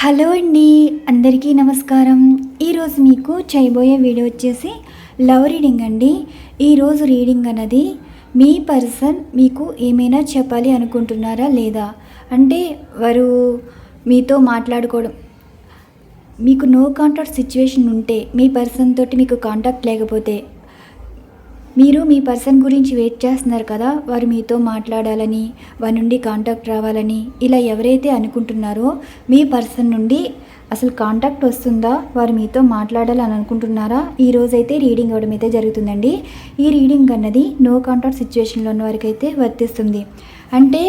Hello అండి, అందరికీ నమస్కారం. ఈరోజు మీకు చేయబోయే వీడియో వచ్చేసి లవ్ రీడింగ్ అండి. ఈరోజు రీడింగ్ అన్నది మీ పర్సన్ మీకు ఏమైనా చెప్పాలి అనుకుంటున్నారా లేదా, అంటే వారు మీతో మాట్లాడుకోవడం, మీకు నో కాంటాక్ట్ సిచ్యువేషన్ ఉంటే, మీ పర్సన్ తోటి మీకు కాంటాక్ట్ లేకపోతే, మీరు మీ పర్సన్ గురించి వెయిట్ చేస్తున్నారు కదా, వారు మీతో మాట్లాడాలని, వారి నుండి కాంటాక్ట్ రావాలని, ఇలా ఎవరైతే అనుకుంటున్నారో మీ పర్సన్ నుండి అసలు కాంటాక్ట్ వస్తుందా, వారు మీతో మాట్లాడాలని అనుకుంటున్నారా, ఈరోజైతే రీడింగ్ అవ్వడం అయితే జరుగుతుందండి. ఈ రీడింగ్ అన్నది నో కాంటాక్ట్ సిచ్యువేషన్లో ఉన్న వారికి అయితే వర్తిస్తుంది. అంటే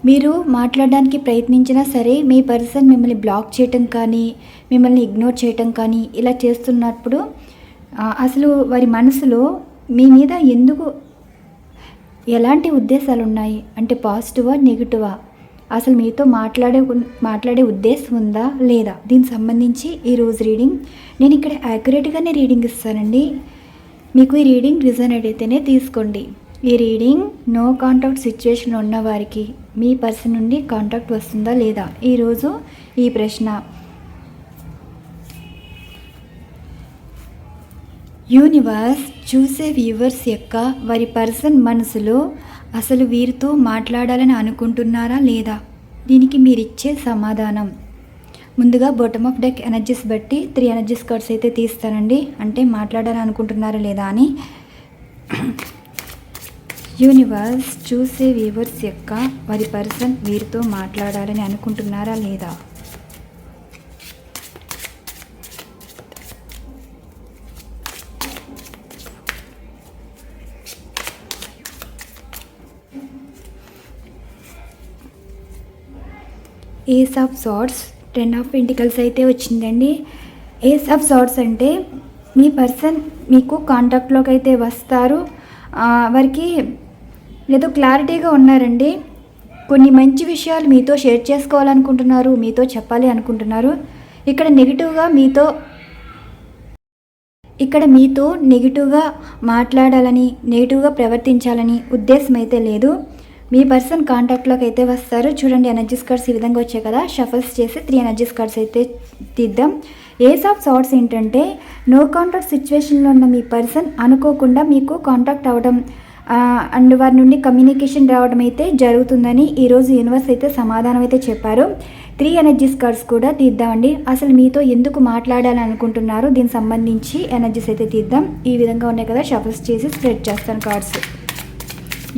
మీరు మాట్లాడడానికి ప్రయత్నించినా సరే మీ పర్సన్ మిమ్మల్ని బ్లాక్ చేయటం కానీ, మిమ్మల్ని ఇగ్నోర్ చేయటం కానీ ఇలా చేస్తున్నప్పుడు అసలు వారి మనసులో మీ మీద ఎందుకు, ఎలాంటి ఉద్దేశాలు ఉన్నాయి, అంటే పాజిటివా నెగిటివా, అసలు మీతో మాట్లాడే ఉద్దేశం ఉందా లేదా, దీనికి సంబంధించి ఈరోజు రీడింగ్ నేను ఇక్కడ యాక్యురేట్గానే రీడింగ్ ఇస్తానండి. మీకు ఈ రీడింగ్ రిజనేట్ అయితేనే తీసుకోండి. ఈ రీడింగ్ నో కాంటాక్ట్ సిచ్యువేషన్లో ఉన్న వారికి మీ పర్సన్ నుండి కాంటాక్ట్ వస్తుందా లేదా, ఈరోజు ఈ ప్రశ్న. యూనివర్స్ చూసే వ్యూవర్స్ యొక్క వారి పర్సన్ మనసులో అసలు వీరితో మాట్లాడాలని అనుకుంటున్నారా లేదా, దీనికి మీరిచ్చే సమాధానం. ముందుగా బాటమ్ ఆఫ్ డెక్ ఎనర్జీస్ బట్టి 3 ఎనర్జీస్ కార్డ్స్ అయితే తీస్తానండి, అంటే మాట్లాడాలని అనుకుంటున్నారా లేదా అని. యూనివర్స్ చూసే వ్యూవర్స్ యొక్క వారి పర్సన్ వీరితో మాట్లాడాలని అనుకుంటున్నారా లేదా. ఏస్ ఆఫ్ సార్డ్స్, 10 ఆఫ్ పెంటికల్స్ అయితే వచ్చిందండి. ఏస్ ఆఫ్ సార్డ్స్ అంటే మీ పర్సన్ మీకు కాంటాక్ట్లోకి అయితే వస్తారు, వారికి ఏదో క్లారిటీగా ఉన్నారండి. కొన్ని మంచి విషయాలు మీతో షేర్ చేసుకోవాలనుకుంటున్నారు, మీతో చెప్పాలి అనుకుంటున్నారు. ఇక్కడ మీతో నెగిటివ్గా మాట్లాడాలని, నెగిటివ్గా ప్రవర్తించాలని ఉద్దేశం అయితే లేదు. మీ పర్సన్ కాంటాక్ట్లోకి అయితే వస్తారు. చూడండి, ఎనర్జీస్ కార్డ్స్ ఈ విధంగా వచ్చాయి కదా, షఫల్స్ చేసి 3 ఎనర్జీస్ కార్డ్స్ అయితే తీద్దాం. ఏస్ ఆఫ్ సార్డ్స్ ఏంటంటే నో కాంటాక్ట్ సిచ్యువేషన్లో ఉన్న మీ పర్సన్ అనుకోకుండా మీకు కాంటాక్ట్ అవ్వడం అండ్ వారి నుండి కమ్యూనికేషన్ రావడం అయితే జరుగుతుందని ఈరోజు యూనివర్స్ అయితే సమాధానం అయితే చెప్పారు. 3 ఎనర్జీస్ కార్డ్స్ కూడా తీద్దామండి. అసలు మీతో ఎందుకు మాట్లాడాలని అనుకుంటున్నారు, దీనికి సంబంధించి ఎనర్జీస్ అయితే తీద్దాం. ఈ విధంగా ఉన్నాయి కదా, షఫల్స్ చేసి స్ప్రెడ్ చేస్తాను కార్డ్స్.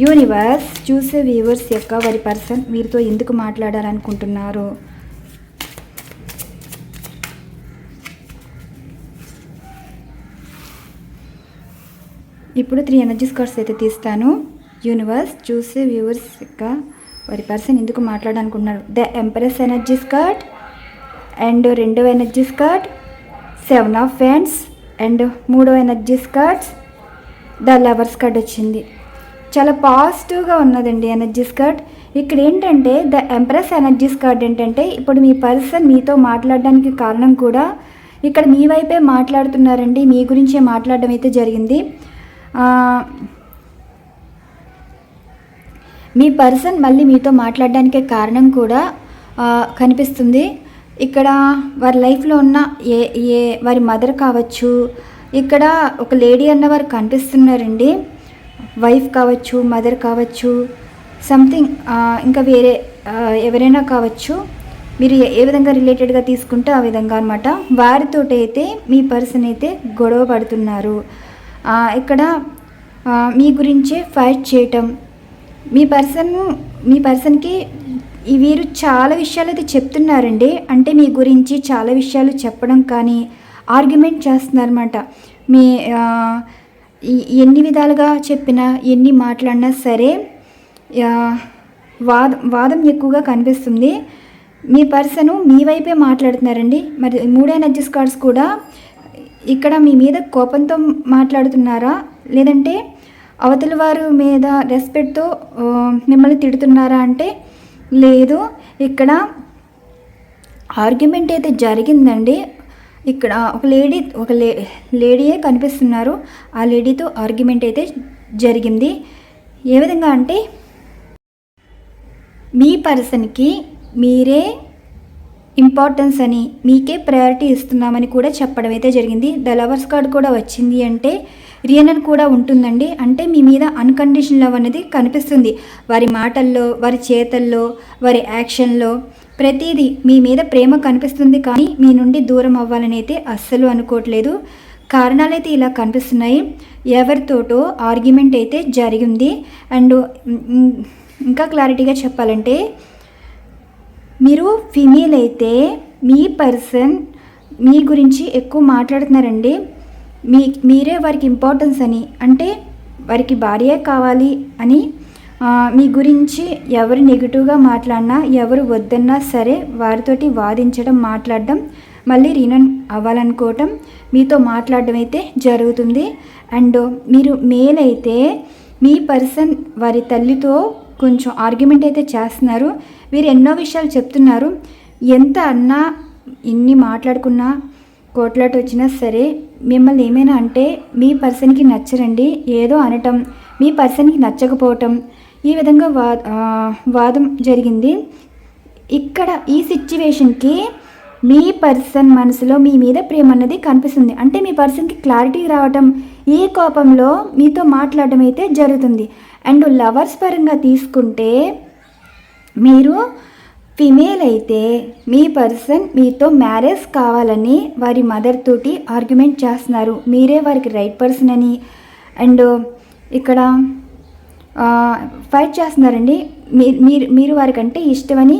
యూనివర్స్ చూసే వ్యూవర్స్ యొక్క వారి పర్సన్ వీరితో ఎందుకు మాట్లాడాలనుకుంటున్నారు. ఇప్పుడు 3 ఎనర్జీస్ కార్డ్స్ అయితే తీస్తాను. యూనివర్స్ చూసే వ్యూవర్స్ యొక్క వారి పర్సన్ ఎందుకు మాట్లాడాలనుకుంటున్నారు. The empress energies card and 2వ energies card 7 of wands and 3వ energies cards the lovers card వచ్చింది. చాలా పాజిటివ్గా ఉన్నదండి ఎనర్జీస్ కార్డ్. ఇక్కడ ఏంటంటే ద ఎంప్రెస్ ఎనర్జీస్ కార్డ్ ఏంటంటే ఇప్పుడు మీ పర్సన్ మీతో మాట్లాడడానికి కారణం కూడా ఇక్కడ మీ వైపే మాట్లాడుతున్నారండి, మీ గురించే మాట్లాడడం అయితే జరిగింది. మీ పర్సన్ మళ్ళీ మీతో మాట్లాడడానికే కారణం కూడా కనిపిస్తుంది. ఇక్కడ వారి లైఫ్లో ఉన్న వారి మదర్ కావచ్చు, ఇక్కడ ఒక లేడీ అన్నవారు కనిపిస్తున్నారండి, వైఫ్ కావచ్చు, మదర్ కావచ్చు, సంథింగ్ ఇంకా వేరే ఎవరైనా కావచ్చు, మీరు ఏ విధంగా రిలేటెడ్గా తీసుకుంటే ఆ విధంగా అనమాట. వారితోటి అయితే మీ పర్సన్ అయితే గొడవ పడుతున్నారు. ఇక్కడ మీ గురించే ఫైట్ చేయటం, మీ పర్సన్కి వీరు చాలా విషయాలు అయితే చెప్తున్నారండి, అంటే మీ గురించి చాలా విషయాలు చెప్పడం కానీ ఆర్గ్యుమెంట్ చేస్తున్నారన్నమాట. మీ ఎన్ని విధాలుగా చెప్పినా, ఎన్ని మాట్లాడినా సరే వాదం ఎక్కువగా కనిపిస్తుంది. మీ పర్సను మీ వైపే మాట్లాడుతున్నారండి. మరి 3 ఎనర్జీస్ కార్డ్స్ కూడా ఇక్కడ మీ మీద కోపంతో మాట్లాడుతున్నారా, లేదంటే అవతల వారి మీద రెస్పెక్ట్తో మిమ్మల్ని తిడుతున్నారా అంటే లేదు, ఇక్కడ ఆర్గ్యుమెంట్ అయితే జరిగిందండి. ఇక్కడ ఒక లేడీయే కనిపిస్తున్నారు, ఆ లేడీతో ఆర్గ్యుమెంట్ అయితే జరిగింది. ఏ విధంగా అంటే మీ పర్సన్కి మీరే ఇంపార్టెన్స్ అని, మీకే ప్రయారిటీ ఇస్తున్నామని కూడా చెప్పడం అయితే జరిగింది. ద లవర్స్ కార్డ్ కూడా వచ్చింది అంటే రీయూనియన్ కూడా ఉంటుందండి. అంటే మీ మీద అన్కండిషనల్ లవ్ అనేది కనిపిస్తుంది. వారి మాటల్లో, వారి చేతల్లో, వారి యాక్షన్లో ప్రతిదీ మీ మీద ప్రేమ కనిపిస్తుంది. కానీ మీ నుండి దూరం అవ్వాలని అయితే అస్సలు అనుకోవట్లేదు. కారణాలైతే ఇలా కనిపిస్తున్నాయి. ఎవరితోటో ఆర్గ్యుమెంట్ అయితే జరిగింది. అండ్ ఇంకా క్లారిటీగా చెప్పాలంటే, మీరు ఫీమేల్ అయితే మీ పర్సన్ మీ గురించి ఎక్కువ మాట్లాడుతున్నారండి. మీరే వారికి ఇంపార్టెన్స్ అని, అంటే వారికి భార్యే కావాలి అని మీ గురించి ఎవరు నెగిటివ్గా మాట్లాడినా, ఎవరు వద్దన్నా సరే వారితోటి వాదించడం, మాట్లాడడం, మళ్ళీ రీయూనియన్ అవ్వాలనుకోవటం, మీతో మాట్లాడడం అయితే జరుగుతుంది. అండ్ మీరు మేల్ అయితే మీ పర్సన్ వారి తల్లితో కొంచెం ఆర్గ్యుమెంట్ అయితే చేస్తున్నారు. వీరు ఎన్నో విషయాలు చెప్తున్నారు. ఎంత అన్నా, ఇన్ని మాట్లాడుకున్నా, కోట్లాట వచ్చినా సరే మిమ్మల్ని ఏమైనా అంటే మీ పర్సన్కి నచ్చరండి. ఏదో అనటం, మీ పర్సన్కి నచ్చకపోవటం, ఈ విధంగా వాదం జరిగింది. ఇక్కడ ఈ సిచ్యువేషన్కి మీ పర్సన్ మనసులో మీ మీద ప్రేమ అన్నది కనిపిస్తుంది. అంటే మీ పర్సన్కి క్లారిటీ రావటం, ఈ కోపంలో మీతో మాట్లాడడం అయితే జరుగుతుంది. అండ్ లవర్స్ పరంగా తీసుకుంటే, మీరు ఫిమేల్ అయితే మీ పర్సన్ మీతో మ్యారేజ్ కావాలని వారి మదర్ తోటి ఆర్గ్యుమెంట్ చేస్తున్నారు. మీరే వారికి రైట్ పర్సన్ అని. అండ్ ఇక్కడ ఫైట్ చేస్తున్నారండి. మీరు వారికంటే ఇష్టమని,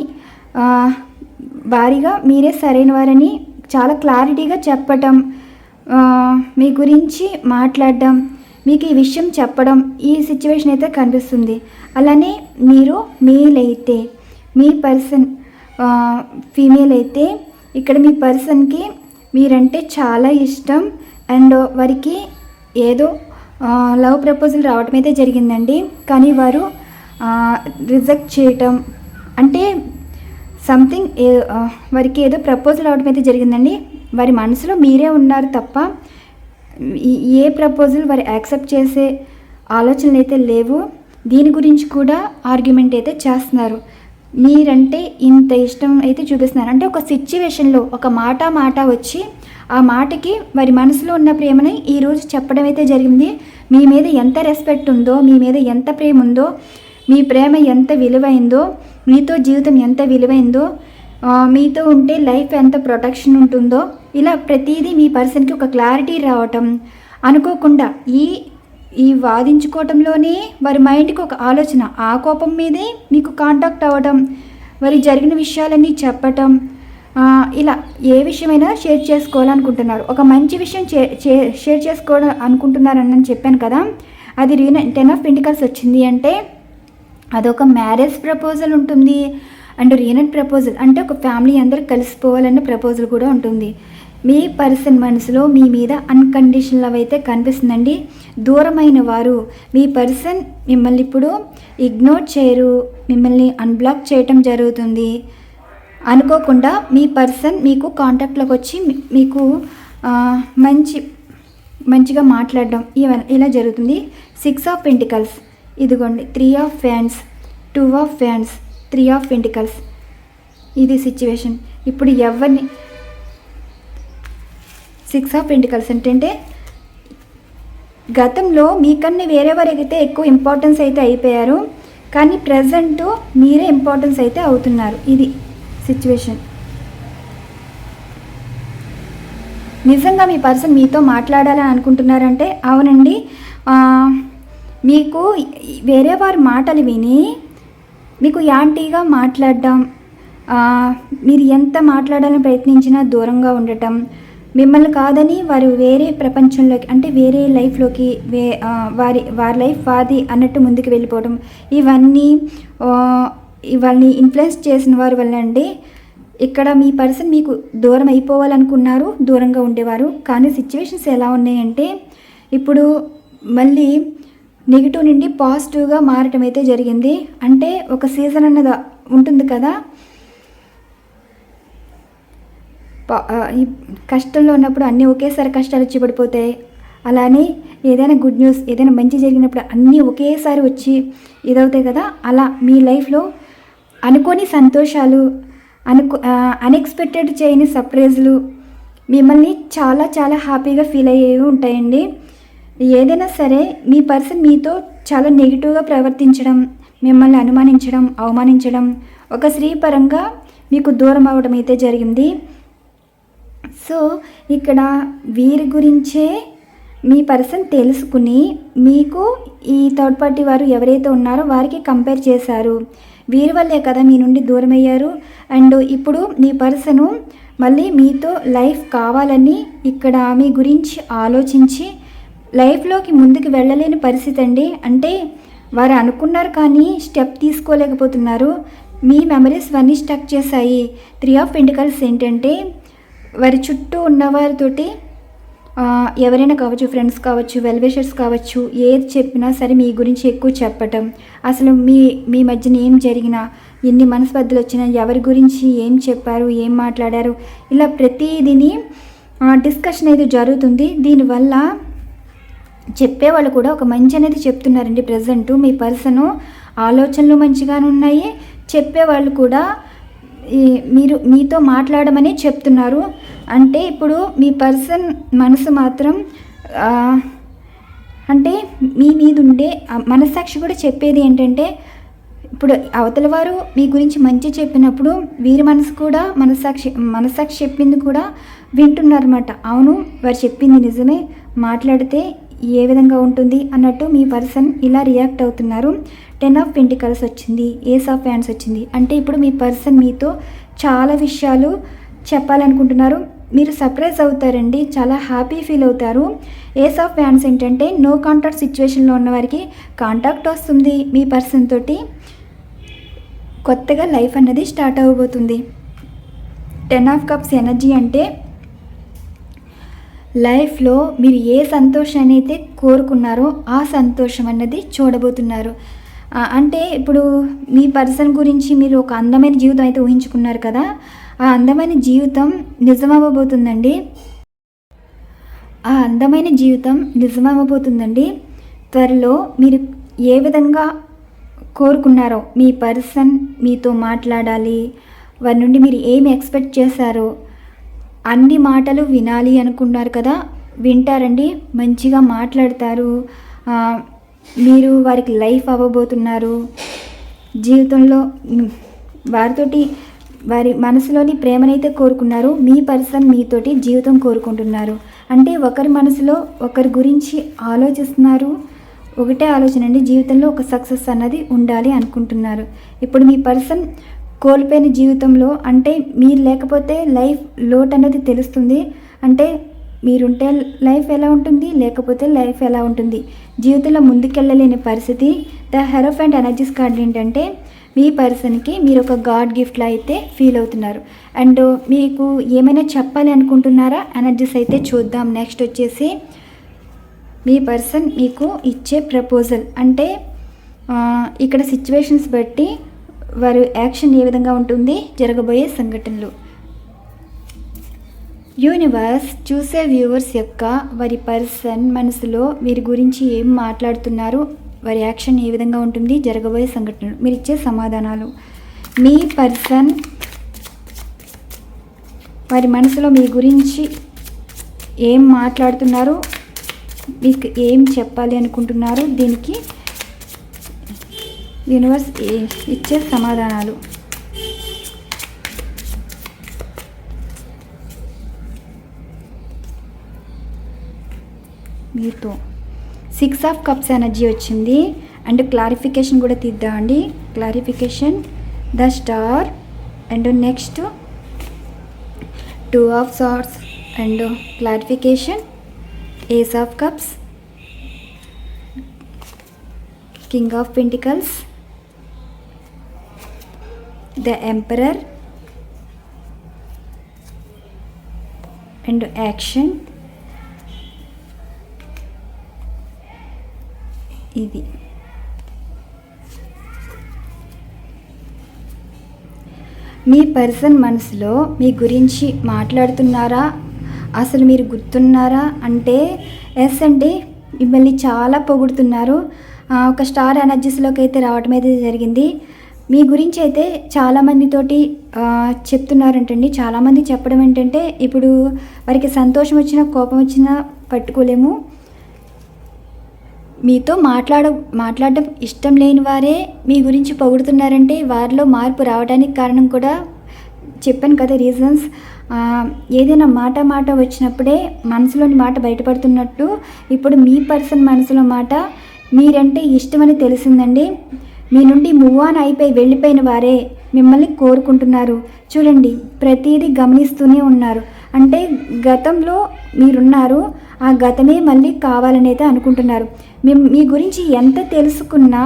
భారీగా మీరే సరైన వారని చాలా క్లారిటీగా చెప్పటం, మీ గురించి మాట్లాడడం, మీకు ఈ విషయం చెప్పడం, ఈ సిచ్యువేషన్ అయితే కనిపిస్తుంది. అలానే మీరు మేల్ అయితే మీ పర్సన్ ఫీమేల్ అయితే ఇక్కడ మీ పర్సన్కి మీరంటే చాలా ఇష్టం. అండ్ వారికి ఏదో లవ్ ప్రపోజల్ రావటం అయితే జరిగిందండి. కానీ వారు రిజెక్ట్ చేయటం, అంటే సంథింగ్ వారికి ఏదో ప్రపోజల్ రావడం అయితే జరిగిందండి. వారి మనసులో మీరే ఉన్నారు తప్ప ఏ ప్రపోజల్ వారు యాక్సెప్ట్ చేసే ఆలోచనలు అయితే లేవు. దీని గురించి కూడా ఆర్గ్యుమెంట్ అయితే చేస్తున్నారు. మీరంటే ఇంత ఇష్టం అయితే చూపిస్తున్నారు. అంటే ఒక సిచ్యువేషన్లో ఒక మాట వచ్చి ఆ మాటకి వారి మనసులో ఉన్న ప్రేమని ఈరోజు చెప్పడం అయితే జరిగింది. మీ మీద ఎంత రెస్పెక్ట్ ఉందో, మీ మీద ఎంత ప్రేమ ఉందో, మీ ప్రేమ ఎంత విలువైందో, మీతో జీవితం ఎంత విలువైందో, మీతో ఉంటే లైఫ్ ఎంత ప్రొటెక్షన్ ఉంటుందో, ఇలా ప్రతిదీ మీ పర్సన్కి ఒక క్లారిటీ రావటం, అనుకోకుండా ఈ వాదించుకోవటంలోనే వారి మైండ్కి ఒక ఆలోచన, ఆ కోపం మీదే మీకు కాంటాక్ట్ అవ్వడం, వారి జరిగిన విషయాలన్నీ చెప్పటం, ఇలా ఏ విషయమైనా షేర్ చేసుకోవాలనుకుంటున్నారు. ఒక మంచి విషయం షేర్ చేసుకోవడం అనుకుంటున్నారని చెప్పాను కదా, అది 10 ఆఫ్ పెంటికల్స్ వచ్చింది. అంటే అదొక మ్యారేజ్ ప్రపోజల్ ఉంటుంది. అండ్ రీయూనియన్ ప్రపోజల్ అంటే ఒక ఫ్యామిలీ అందరూ కలిసిపోవాలన్న ప్రపోజల్ కూడా ఉంటుంది. మీ పర్సన్ మనసులో మీ మీద అన్కండిషనల్ లవ్ అయితే కనిపిస్తుందండి. దూరమైన వారు మీ పర్సన్ మిమ్మల్ని ఇప్పుడు ఇగ్నోర్ చేయరు, మిమ్మల్ని అన్బ్లాక్ చేయటం జరుగుతుంది. అనుకోకుండా మీ పర్సన్ మీకు కాంటాక్ట్లోకి వచ్చి మీకు మంచిగా మాట్లాడడం ఇలా జరుగుతుంది. 6 ఆఫ్ పెంటికల్స్, ఇదిగోండి 3 of fans, 2 of fans, 3 of pentacles. ఇది సిచ్యువేషన్. ఇప్పుడు ఎవరిని 6 ఆఫ్ పెంటికల్స్ అంటే గతంలో మీకన్నా వేరే వారికైతే ఎక్కువ ఇంపార్టెన్స్ అయితే అయిపోయారు, కానీ ప్రజెంట్ మీరే ఇంపార్టెన్స్ అయితే అవుతున్నారు. ఇది సిచ్యువేషన్. నిజంగా మీ పర్సన్ మీతో మాట్లాడాలని అనుకుంటున్నారంటే అవునండి. మీకు వేరే వారి మాటలు విని మీకు యాంటీగా మాట్లాడడం, మీరు ఎంత మాట్లాడాలని ప్రయత్నించినా దూరంగా ఉండటం, మిమ్మల్ని కాదని వారు వేరే ప్రపంచంలోకి, అంటే వేరే లైఫ్లోకి, వారి లైఫ్ వాది అన్నట్టు ముందుకు వెళ్ళిపోవడం, ఇవన్నీ ఇన్ఫ్లుయెన్స్ చేసిన వారి వల్ల అండి. ఇక్కడ మీ పర్సన్ మీకు దూరం అయిపోవాలనుకున్నారు, దూరంగా ఉండేవారు. కానీ సిచ్యువేషన్స్ ఎలా ఉన్నాయంటే ఇప్పుడు మళ్ళీ నెగిటివ్ నుండి పాజిటివ్గా మారటం అయితే జరిగింది. అంటే ఒక సీజన్ అన్నది ఉంటుంది కదా, ఈ కష్టంలో ఉన్నప్పుడు అన్నీ ఒకేసారి కష్టాలు వచ్చి పడిపోతాయి. అలానే ఏదైనా గుడ్ న్యూస్, ఏదైనా మంచి జరిగినప్పుడు అన్నీ ఒకేసారి వచ్చి ఇదవుతాయి కదా, అలా మీ లైఫ్లో అనుకోని సంతోషాలు, అన్ఎక్స్పెక్టెడ్ చేయని సర్ప్రైజ్లు మిమ్మల్ని చాలా చాలా హ్యాపీగా ఫీల్ అయ్యేవి ఉంటాయండి. ఏదైనా సరే మీ పర్సన్ మీతో చాలా నెగిటివ్గా ప్రవర్తించడం, మిమ్మల్ని అనుమానించడం, అవమానించడం, ఒక స్త్రీ పరంగా మీకు దూరం అవ్వడం అయితే జరిగింది. సో ఇక్కడ వీరి గురించే మీ పర్సన్ తెలుసుకుని మీకు ఈ థర్డ్ పార్టీ వారు ఎవరైతే ఉన్నారో వారికి కంపేర్ చేశారు. వీరి వల్లే కదా మీ నుండి దూరం అయ్యారు. అండ్ ఇప్పుడు మీ పర్సను మళ్ళీ మీతో లైఫ్ కావాలని ఇక్కడ మీ గురించి ఆలోచించి లైఫ్లోకి ముందుకు వెళ్ళలేని పరిస్థితి అండి. అంటే వారు అనుకున్నారు కానీ స్టెప్ తీసుకోలేకపోతున్నారు. మీ మెమరీస్ అన్నీ స్టక్ చేశాయి. 3 ఆఫ్ పెంటికల్స్ ఏంటంటే వారి చుట్టూ ఉన్నవారితోటి ఎవరైనా కావచ్చు, ఫ్రెండ్స్ కావచ్చు, వెల్విషర్స్ కావచ్చు, ఏది చెప్పినా సరే మీ గురించి ఎక్కువ చెప్పటం, అసలు మీ మధ్యన ఏం జరిగినా, ఎన్ని మనస్పర్ధలు వచ్చినా, ఎవరి గురించి ఏం చెప్పారు, ఏం మాట్లాడారు, ఇలా ప్రతిదీని డిస్కషన్ అయితే జరుగుతుంది. దీనివల్ల చెప్పేవాళ్ళు కూడా ఒక మంచి అనేది చెప్తున్నారండి. ప్రజెంటు మీ పర్సను ఆలోచనలు మంచిగానే ఉన్నాయి, చెప్పేవాళ్ళు కూడా మీతో మాట్లాడమని చెప్తున్నారు. అంటే ఇప్పుడు మీ పర్సన్ మనసు మాత్రం అంటే మీ మీద ఉండే మనస్సాక్షి కూడా చెప్పేది ఏంటంటే, ఇప్పుడు అవతల వారు మీ గురించి మంచి చెప్పినప్పుడు వీరి మనసు కూడా మనస్సాక్షి చెప్పింది కూడా వింటున్నారన్నమాట. అవును, వారు చెప్పింది నిజమే, మాట్లాడితే ఏ విధంగా ఉంటుంది అన్నట్టు మీ పర్సన్ ఇలా రియాక్ట్ అవుతున్నారు. 10 ఆఫ్ పెంటికల్స్ వచ్చింది, ఏస్ ఆఫ్ హ్యాండ్స్ వచ్చింది. అంటే ఇప్పుడు మీ పర్సన్ మీతో చాలా విషయాలు చెప్పాలనుకుంటున్నారు. మీరు సర్ప్రైజ్ అవుతారండి, చాలా హ్యాపీ ఫీల్ అవుతారు. ఏస్ ఆఫ్ హ్యాండ్స్ ఏంటంటే నో కాంటాక్ట్ సిచ్యువేషన్లో ఉన్న వారికి కాంటాక్ట్ వస్తుంది. మీ పర్సన్ తోటి కొత్తగా లైఫ్ అన్నది స్టార్ట్ అవ్వబోతుంది. 10 ఆఫ్ కప్స్ ఎనర్జీ అంటే లైఫ్లో మీరు ఏ సంతోషాన్ని అయితే కోరుకున్నారో ఆ సంతోషం అన్నది చూడబోతున్నారు. అంటే ఇప్పుడు మీ పర్సన్ గురించి మీరు ఒక అందమైన జీవితం అయితే ఊహించుకున్నారు కదా, ఆ అందమైన జీవితం నిజమవ్వబోతుందండి. త్వరలో మీరు ఏ విధంగా కోరుకున్నారో మీ పర్సన్ మీతో మాట్లాడాలి, వారి నుండి మీరు ఏమి ఎక్స్పెక్ట్ చేశారో అన్ని మాటలు వినాలి అనుకున్నారు కదా, వింటారండి. మంచిగా మాట్లాడతారు. మీరు వారికి లైఫ్ అవ్వబోతున్నారు. జీవితంలో వారితోటి వారి మనసులోని ప్రేమనైతే కోరుకున్నారు. మీ పర్సన్ మీతోటి జీవితం కోరుకుంటున్నారు. అంటే ఒకరి మనసులో ఒకరి గురించి ఆలోచిస్తున్నారు. ఒకటే ఆలోచన అండి, జీవితంలో ఒక సక్సెస్ అన్నది ఉండాలి అనుకుంటున్నారు. ఇప్పుడు మీ పర్సన్ కోల్పోయిన జీవితంలో అంటే మీరు లేకపోతే లైఫ్ లోటు అనేది తెలుస్తుంది. అంటే మీరుంటే లైఫ్ ఎలా ఉంటుంది, లేకపోతే లైఫ్ ఎలా ఉంటుంది, జీవితంలో ముందుకెళ్ళలేని పరిస్థితి. ద హెరోఫెంట్ ఎనర్జీస్ కార్డ్ ఏంటంటే మీ పర్సన్కి మీరు ఒక గాడ్ గిఫ్ట్లా అయితే ఫీల్ అవుతున్నారు. అండ్ మీకు ఏమైనా చెప్పాలి అనుకుంటున్నారా ఎనర్జీస్ అయితే చూద్దాం. నెక్స్ట్ వచ్చేసి మీ పర్సన్ మీకు ఇచ్చే ప్రపోజల్. అంటే ఇక్కడ సిచ్యువేషన్స్ బట్టి వారి యాక్షన్ ఏ విధంగా ఉంటుంది, జరగబోయే సంఘటనలు. యూనివర్స్ చూసే వ్యూవర్స్ యొక్క వారి పర్సన్ మనసులో వీరి గురించి ఏం మాట్లాడుతున్నారు, వారి యాక్షన్ ఏ విధంగా ఉంటుంది, జరగబోయే సంఘటనలు, మీరు ఇచ్చే సమాధానాలు. మీ పర్సన్ వారి మనసులో మీ గురించి ఏం మాట్లాడుతున్నారు, మీకు ఏం చెప్పాలి అనుకుంటున్నారు, దీనికి యూనివర్స్ ఇచ్చే సమాధానాలు. మీతో 6 ఆఫ్ కప్స్ ఎనర్జీ వచ్చింది. అండ్ క్లారిఫికేషన్ కూడా తీద్దామండి. Clarification the star. And next 2 of swords. And clarification ace of cups, king of pentacles, the emperor, and action. ఇది మీ పర్సన్ మనసులో మీ గురించి మాట్లాడుతున్నారా, అసలు మీరు గుర్తున్నారా అంటే ఎస్ అండి, మిమ్మల్ని చాలా పొగుడుతున్నారు. ఒక స్టార్ ఎనర్జీస్లోకి అయితే రావడం అయితే జరిగింది. మీ గురించి అయితే చాలామందితోటి చెప్తున్నారంటండి. చాలామంది చెప్పడం ఏంటంటే, ఇప్పుడు వారికి సంతోషం వచ్చినా కోపం వచ్చినా పట్టుకోలేము. మీతో మాట్లాడడం ఇష్టం లేని వారే మీ గురించి పొగుడుతున్నారంటే వారిలో మార్పు రావడానికి కారణం కూడా చెప్పాను కదా రీజన్స్. ఏదైనా మాట వచ్చినప్పుడే మనసులోని మాట బయటపడుతున్నట్టు ఇప్పుడు మీ పర్సన్ మనసులో మాట మీరంటే ఇష్టమని తెలిసిందండి. మీ నుండి మూవ్ ఆన్ అయిపోయి వెళ్ళిపోయిన వారే మిమ్మల్ని కోరుకుంటున్నారు. చూడండి, ప్రతిదీ గమనిస్తూనే ఉన్నారు. అంటే గతంలో మీరున్నారు, ఆ గతమే మళ్ళీ కావాలని అయితే అనుకుంటున్నారు. మీ గురించి ఎంత తెలుసుకున్నా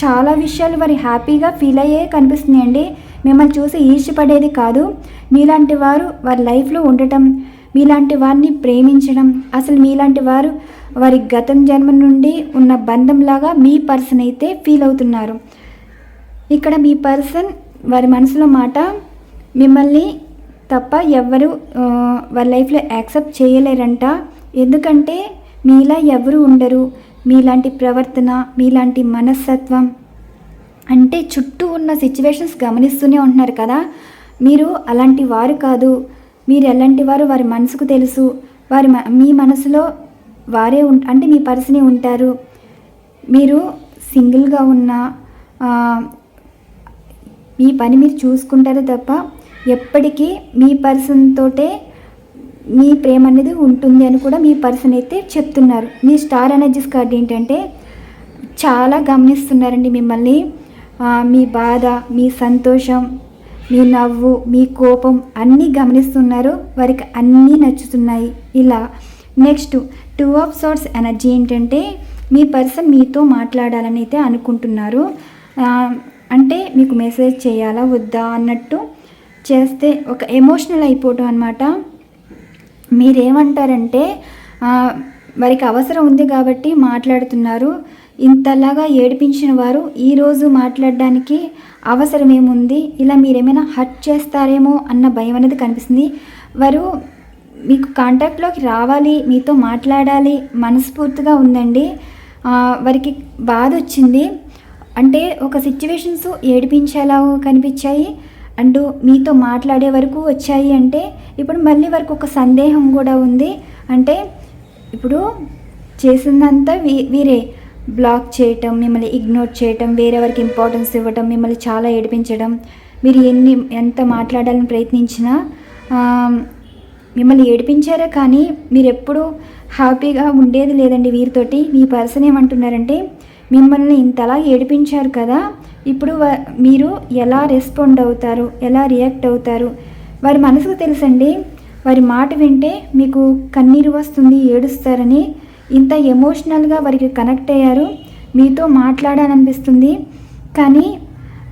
చాలా విషయాలు వారి హ్యాపీగా ఫీల్ అయ్యే కనిపిస్తున్నాయండి. మిమ్మల్ని చూసి ఈర్ష్యపడేది కాదు. మీలాంటి వారు వారి లైఫ్లో ఉండటం, మీలాంటి వారిని ప్రేమించడం, అసలు మీలాంటి వారు వారి గతం జన్మ నుండి ఉన్న బంధంలాగా మీ పర్సన్ అయితే ఫీల్ అవుతున్నారు. ఇక్కడ మీ పర్సన్ వారి మనసులో మాట మిమ్మల్ని తప్ప ఎవ్వరు వారి లైఫ్లో యాక్సెప్ట్ చేయలేరంట. ఎందుకంటే మీలా ఎవరు ఉండరు. మీలాంటి ప్రవర్తన, మీలాంటి మనస్తత్వం, అంటే చుట్టూ ఉన్న సిచ్యువేషన్స్ గమనిస్తూనే ఉంటున్నారు కదా. మీరు అలాంటి వారు కాదు. మీరు ఎలాంటి వారు వారి మనసుకు తెలుసు. మీ మనసులో వారే అంటే మీ పర్సనే ఉంటారు. మీరు సింగిల్గా ఉన్న మీ పని మీరు చూసుకుంటారు తప్ప ఎప్పటికీ మీ పర్సన్ తోటే మీ ప్రేమ అనేది ఉంటుంది అని కూడా మీ పర్సన్ అయితే చెప్తున్నారు. మీ స్టార్ ఎనర్జీస్ కార్డ్ ఏంటంటే చాలా గమనిస్తున్నారండి మిమ్మల్ని. మీ బాధ, మీ సంతోషం, మీ నవ్వు, మీ కోపం అన్నీ గమనిస్తున్నారు. వారికి అన్నీ నచ్చుతున్నాయి. ఇలా నెక్స్ట్ 2 ఆఫ్ సోర్స్ ఎనర్జీ ఏంటంటే మీ పర్సన్ మీతో మాట్లాడాలని అయితే అనుకుంటున్నారు. అంటే మీకు మెసేజ్ చేయాలా వద్దా అన్నట్టు చేస్తే ఒక ఎమోషనల్ అయిపోవటం అన్నమాట. మీరేమంటారంటే వారికి అవసరం ఉంది కాబట్టి మాట్లాడుతున్నారు. ఇంతలాగా ఏడిపించిన వారు ఈరోజు మాట్లాడడానికి అవసరం ఏముంది, ఇలా మీరేమైనా హర్ట్ చేస్తారేమో అన్న భయం అనేది కనిపిస్తుంది. వారు మీకు కాంటాక్ట్లోకి రావాలి, మీతో మాట్లాడాలి మనస్ఫూర్తిగా ఉందండి. వారికి బాధ వచ్చింది అంటే ఒక సిచ్యువేషన్స్ ఏడిపించేలా కనిపించాయి అంటూ మీతో మాట్లాడే వరకు వచ్చాయి. అంటే ఇప్పుడు మళ్ళీ వరకు ఒక సందేహం కూడా ఉంది. అంటే ఇప్పుడు చేసిందంతా వీరే బ్లాక్ చేయటం, మిమ్మల్ని ఇగ్నోర్ చేయటం, వేరే వారికి ఇంపార్టెన్స్ ఇవ్వటం, మిమ్మల్ని చాలా ఏడిపించడం, మీరు ఎంత మాట్లాడాలని ప్రయత్నించినా మిమ్మల్ని ఏడిపించారే కానీ మీరు ఎప్పుడు హ్యాపీగా ఉండేది లేదండి వీరితోటి. మీ పర్సన్ ఏమంటున్నారంటే మిమ్మల్ని ఇంతలా ఏడిపించారు కదా, ఇప్పుడు మీరు ఎలా రెస్పాండ్ అవుతారు, ఎలా రియాక్ట్ అవుతారు వారి మనసుకు తెలుసండి. వారి మాట వింటే మీకు కన్నీరు వస్తుంది, ఏడుస్తారని ఇంత ఎమోషనల్గా వారికి కనెక్ట్ అయ్యారు. మీతో మాట్లాడాలనిపిస్తుంది కానీ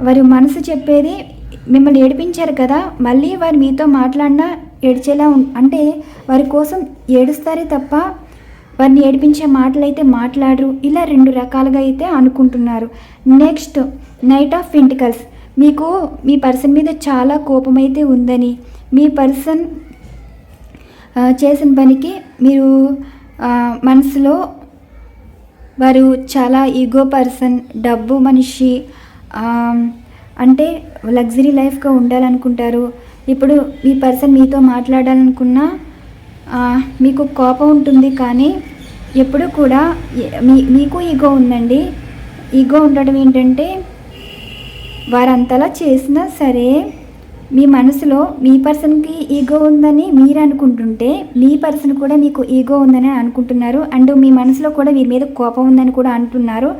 వారి మనసు చెప్పేది మిమ్మల్ని ఏడిపించారు కదా, మళ్ళీ వారు మీతో మాట్లాడినా ఏడ్చేలా అంటే వారి కోసం ఏడుస్తారే తప్ప వారిని ఏడిపించే మాటలు అయితే మాట్లాడరు. ఇలా 2 రకాలుగా అయితే అనుకుంటున్నారు. Next knight of pentacles. మీకు మీ పర్సన్ మీద చాలా కోపం అయితే ఉందని, మీ పర్సన్ చేసిన పనికి మీరు మనసులో వారు చాలా ఈగో పర్సన్, డబ్బు మనిషి, అంటే లగ్జరీ లైఫ్గా ఉండాలనుకుంటారు. ఇప్పుడు మీ పర్సన్ మీతో మాట్లాడాలనుకున్నా మీకు కోపం ఉంటుంది కానీ ఎప్పుడు కూడా మీకు ఈగో ఉందండి. ఈగో ఉండడం ఏంటంటే వారంతలా చేసినా సరే మీ మనసులో మీ పర్సన్కి ఈగో ఉందని మీరు అనుకుంటుంటే మీ పర్సన్ కూడా మీకు ఈగో ఉందని అనుకుంటున్నారు. అండ్ మీ మనసులో కూడా వీరి మీద కోపం ఉందని కూడా అంటున్నారు.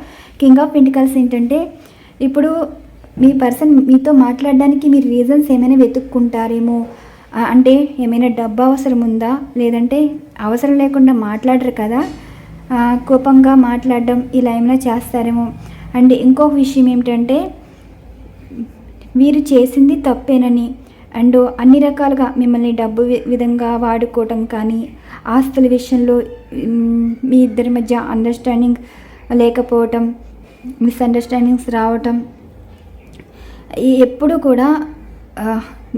కింగ్ ఆఫ్ పెంటికల్స్ ఏంటంటే ఇప్పుడు మీ పర్సన్ మీతో మాట్లాడడానికి మీరు రీజన్స్ ఏమైనా వెతుక్కుంటారేమో. అంటే ఏమైనా డబ్బు అవసరం ఉందా, లేదంటే అవసరం లేకుండా మాట్లాడరు కదా, కోపంగా మాట్లాడడం ఇలా ఏమైనా చేస్తారేమో. అండ్ ఇంకొక విషయం ఏమిటంటే వీరు చేసింది తప్పేనని అండ్ అన్ని రకాలుగా మిమ్మల్ని డబ్బు విధంగా వాడుకోవటం కానీ, ఆస్తుల విషయంలో మీ ఇద్దరి మధ్య అండర్స్టాండింగ్ లేకపోవటం, మిస్అండర్స్టాండింగ్స్ రావటం, ఎప్పుడు కూడా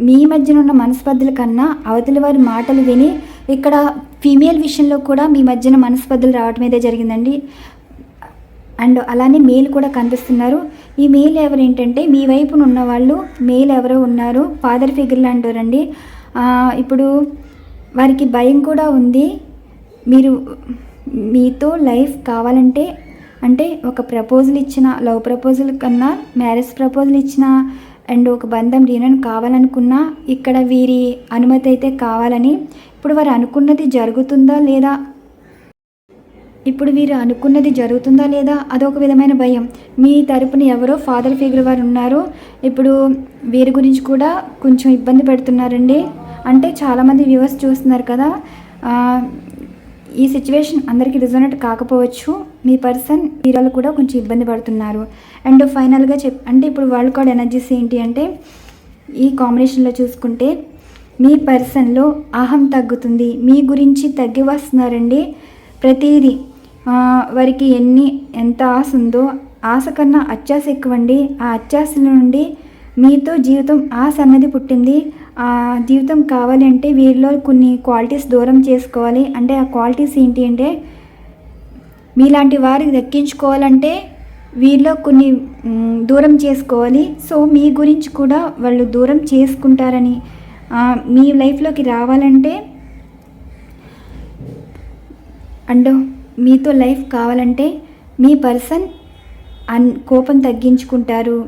మీ మధ్యన ఉన్న మనస్పర్ధల కన్నా అవతలి వారి మాటలు విని ఇక్కడ ఫీమేల్ విషయంలో కూడా మీ మధ్యన మనస్పర్ధలు రావటం అయితే జరిగిందండి. అండ్ అలానే మేల్ కూడా కనిపిస్తున్నారు. ఈ మేల్ ఎవరు ఏంటంటే మీ వైపున ఉన్న వాళ్ళు మేల్ ఎవరో ఉన్నారు, ఫాదర్ ఫిగర్లు అంటారండి. ఇప్పుడు వారికి భయం కూడా ఉంది. మీరు మీతో లైఫ్ కావాలంటే అంటే ఒక ప్రపోజల్ ఇచ్చిన, లవ్ ప్రపోజల్ కన్నా మ్యారేజ్ ప్రపోజల్ ఇచ్చిన అండ్ ఒక బంధం రీయూనియన్ కావాలనుకున్నా ఇక్కడ వీరి అనుమతి అయితే కావాలని. ఇప్పుడు వారు అనుకున్నది జరుగుతుందా లేదా, అదొక విధమైన భయం. మీ తరపున ఎవరో ఫాదర్ ఫిగర్ వారు ఉన్నారు. ఇప్పుడు వీరి గురించి కూడా కొంచెం ఇబ్బంది పెడుతున్నారండి. అంటే చాలామంది వ్యూవర్స్ చూస్తున్నారు కదా, ఈ సిచ్యువేషన్ అందరికీ రిజోనేట్ కాకపోవచ్చు. మీ పర్సన్ వీరాలు కూడా కొంచెం ఇబ్బంది పడుతున్నారు. అండ్ ఫైనల్గా అంటే ఇప్పుడు వరల్డ్ కార్డ్ ఎనర్జీస్ ఏంటి అంటే, ఈ కాంబినేషన్లో చూసుకుంటే మీ పర్సన్లో అహం తగ్గుతుంది, మీ గురించి తగ్గి వస్తున్నారండి. ప్రతిదీ వారికి ఎంత ఆశ ఉందో, ఆశ కన్నా అత్యాశ ఎక్కువండి. ఆ అత్యాశల నుండి మీతో జీవితం ఆశ అన్నది పుట్టింది. ఆ జీవితం కావాలి అంటే వీరిలో కొన్ని క్వాలిటీస్ దూరం చేసుకోవాలి. అంటే ఆ క్వాలిటీస్ ఏంటి అంటే, మీలాంటి వారికి దక్కించుకోవాలంటే వీరిలో కొన్ని దూరం చేసుకోవాలి. సో మీ గురించి కూడా వాళ్ళు దూరం చేసుకుంటారని, మీ లైఫ్లోకి రావాలంటే అండ్ మీతో లైఫ్ కావాలంటే మీ పర్సన్ కోపం తగ్గించుకుంటారు,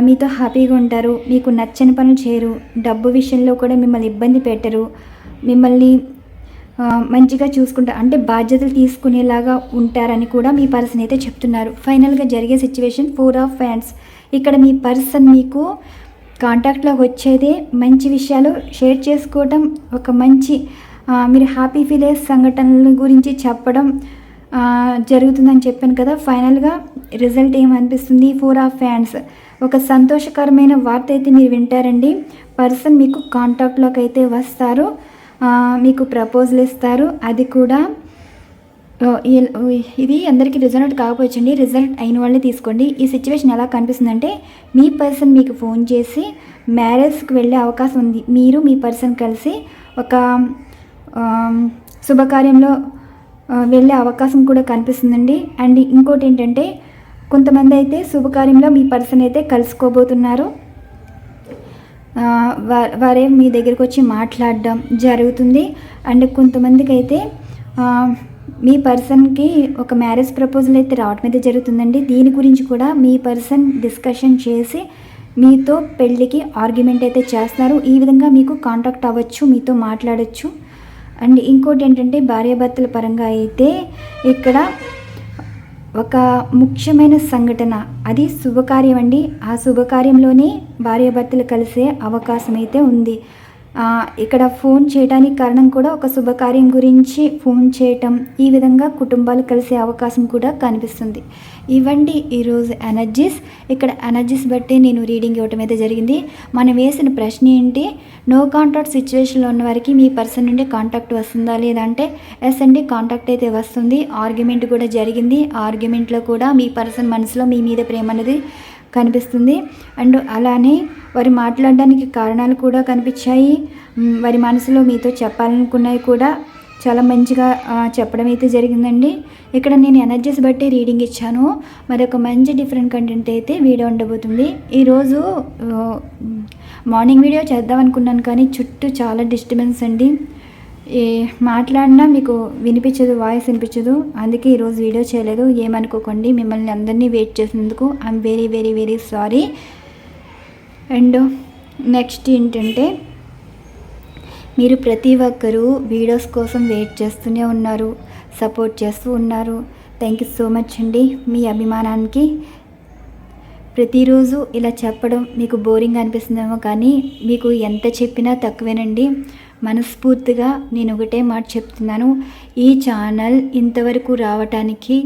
మీతో హ్యాపీగా ఉంటారు, మీకు నచ్చని పనులు చేయరు, డబ్బు విషయంలో కూడా మిమ్మల్ని ఇబ్బంది పెట్టరు, మిమ్మల్ని మంచిగా చూసుకుంటారు, అంటే బాధ్యతలు తీసుకునేలాగా ఉంటారని కూడా మీ పర్సన్ అయితే చెప్తున్నారు. ఫైనల్గా జరిగే సిచ్యువేషన్ 4 ఆఫ్ హ్యాండ్స్. ఇక్కడ మీ పర్సన్ మీకు కాంటాక్ట్లోకి వచ్చేదే మంచి విషయాలు షేర్ చేసుకోవడం, ఒక మంచి మీరు హ్యాపీ ఫీల్ అయ్యే సంఘటనల గురించి చెప్పడం జరుగుతుందని చెప్పాను కదా. ఫైనల్గా రిజల్ట్ ఏమనిపిస్తుంది, 4 ఆఫ్ హ్యాండ్స్. ఒక సంతోషకరమైన వార్త అయితే మీరు వింటారండి. పర్సన్ మీకు కాంటాక్ట్లోకి అయితే వస్తారు, మీకు ప్రపోజల్ ఇస్తారు. అది కూడా ఇది అందరికీ రిజల్ట్ కాకపోవచ్చండి, రిజల్ట్ అయిన వాళ్ళే తీసుకోండి. ఈ సిచ్యువేషన్ ఎలా కనిపిస్తుందంటే, మీ పర్సన్ మీకు ఫోన్ చేసి మ్యారేజ్కి వెళ్ళే అవకాశం ఉంది. మీరు మీ పర్సన్ కలిసి ఒక శుభకార్యంలో వెళ్ళే అవకాశం కూడా కనిపిస్తుందండి. అండ్ ఇంకోటి ఏంటంటే, కొంతమంది అయితే శుభకార్యంలో మీ పర్సన్ అయితే కలుసుకోబోతున్నారు. వారే మీ దగ్గరికి వచ్చి మాట్లాడడం జరుగుతుంది. అండ్ కొంతమందికి అయితే మీ పర్సన్కి ఒక మ్యారేజ్ ప్రపోజల్ అయితే రావడం అయితే జరుగుతుందండి. దీని గురించి కూడా మీ పర్సన్ డిస్కషన్ చేసి మీతో పెళ్ళికి ఆర్గ్యుమెంట్ అయితే చేస్తున్నారు. ఈ విధంగా మీకు కాంటాక్ట్ అవ్వచ్చు, మీతో మాట్లాడచ్చు. అండ్ ఇంకోటి ఏంటంటే, భార్యాభర్తల పరంగా అయితే ఇక్కడ ఒక ముఖ్యమైన సంఘటన, అది శుభకార్యం అండి. ఆ శుభకార్యంలోనే భార్యాభర్తలు కలిసే అవకాశం అయితే ఉంది. ఇక్కడ ఫోన్ చేయడానికి కారణం కూడా ఒక శుభకార్యం గురించి ఫోన్ చేయటం, ఈ విధంగా కుటుంబాలు కలిసే అవకాశం కూడా కనిపిస్తుంది. ఇవండి ఈరోజు ఎనర్జీస్. ఇక్కడ ఎనర్జీస్ బట్టి నేను రీడింగ్ ఇవ్వటం అయితే జరిగింది. మనం వేసిన ప్రశ్న ఏంటి, నో కాంటాక్ట్ సిచ్యువేషన్లో ఉన్న వారికి మీ పర్సన్ నుండి కాంటాక్ట్ వస్తుందా లేదంటే ఎస్ అండి, కాంటాక్ట్ అయితే వస్తుంది. ఆర్గ్యుమెంట్ కూడా జరిగింది. ఆర్గ్యుమెంట్లో కూడా మీ పర్సన్ మనసులో మీ మీద ప్రేమ అనేది కనిపిస్తుంది. అండ్ అలానే వారు మాట్లాడడానికి కారణాలు కూడా కనిపించాయి. వారి మనసులో మీతో చెప్పాలనుకున్నవి కూడా చాలా మంచిగా చెప్పడం అయితే జరిగిందండి. ఇక్కడ నేను ఎనర్జీస్ బట్టి రీడింగ్ ఇచ్చాను. మరొక మంచి డిఫరెంట్ కంటెంట్ అయితే వీడియో ఉండబోతుంది. ఈరోజు మార్నింగ్ వీడియో చేద్దాం అనుకున్నాను, కానీ చుట్టూ చాలా డిస్టర్బెన్స్ అండి. మాట్లాడినా మీకు వినిపించదు, వాయిస్ వినిపించదు. అందుకే ఈరోజు వీడియో చేయలేదు, ఏమనుకోకండి. మిమ్మల్ని అందరినీ వెయిట్ చేసినందుకు I'm very very very sorry. And next ఏంటంటే, మీరు ప్రతి ఒక్కరూ వీడియోస్ కోసం వెయిట్ చేస్తూనే ఉన్నారు, సపోర్ట్ చేస్తూ ఉన్నారు. థ్యాంక్ యూ సో మచ్ అండి. మీ అభిమానానికి ప్రతిరోజు ఇలా చెప్పడం మీకు బోరింగ్ అనిపిస్తుందేమో, కానీ మీకు ఎంత చెప్పినా తక్కువేనండి. మనస్ఫూర్తిగా నేను ఒకటే మాట చెప్తున్నాను, ఈ ఛానల్ ఇంతవరకు రావటానికి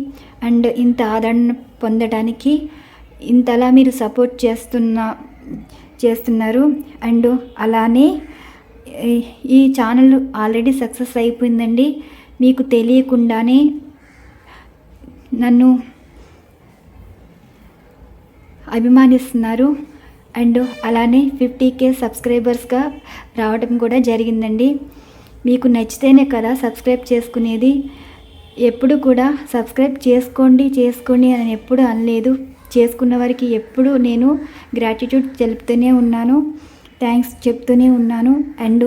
అండ్ ఇంత ఆదరణ పొందడానికి ఇంతలా మీరు సపోర్ట్ చేస్తున్నారు. అండ్ అలానే ఈ ఛానల్ ఆల్రెడీ సక్సెస్ అయిపోయిందండి. మీకు తెలియకుండానే నన్ను అభిమానిస్తున్నారు. అండ్ అలానే 50K సబ్స్క్రైబర్స్గా రావడం కూడా జరిగిందండి. మీకు నచ్చితేనే కదా సబ్స్క్రైబ్ చేసుకునేది. ఎప్పుడు కూడా సబ్స్క్రైబ్ చేసుకోండి అని ఎప్పుడు అనలేదు. చేసుకున్న వారికి ఎప్పుడు నేను గ్రాటిట్యూడ్ తెలుపుతూనే ఉన్నాను, థ్యాంక్స్ చెప్తూనే ఉన్నాను. అండ్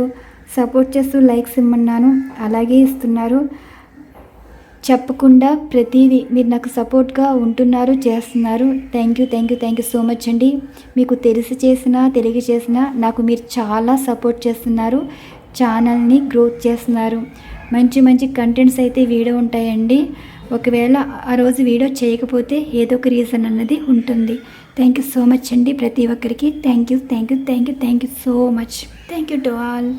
సపోర్ట్ చేస్తూ లైక్స్ ఇమ్మన్నాను, అలాగే ఇస్తున్నారు. చెప్పకుండా ప్రతిదీ మీరు నాకు సపోర్ట్గా ఉంటున్నారు, చేస్తున్నారు. థ్యాంక్ యూ సో మచ్ అండి. మీకు తెలిసి చేసినా తెలియ చేసినా నాకు మీరు చాలా సపోర్ట్ చేస్తున్నారు, ఛానల్ని గ్రోత్ చేస్తున్నారు. మంచి కంటెంట్స్ అయితే వీడియో ఉంటాయండి. ఒకవేళ ఆ రోజు వీడియో చేయకపోతే ఏదో ఒక రీజన్ అన్నది ఉంటుంది. థ్యాంక్ యూ సో మచ్ అండి ప్రతి ఒక్కరికి. Thank you so much. Thank you to all.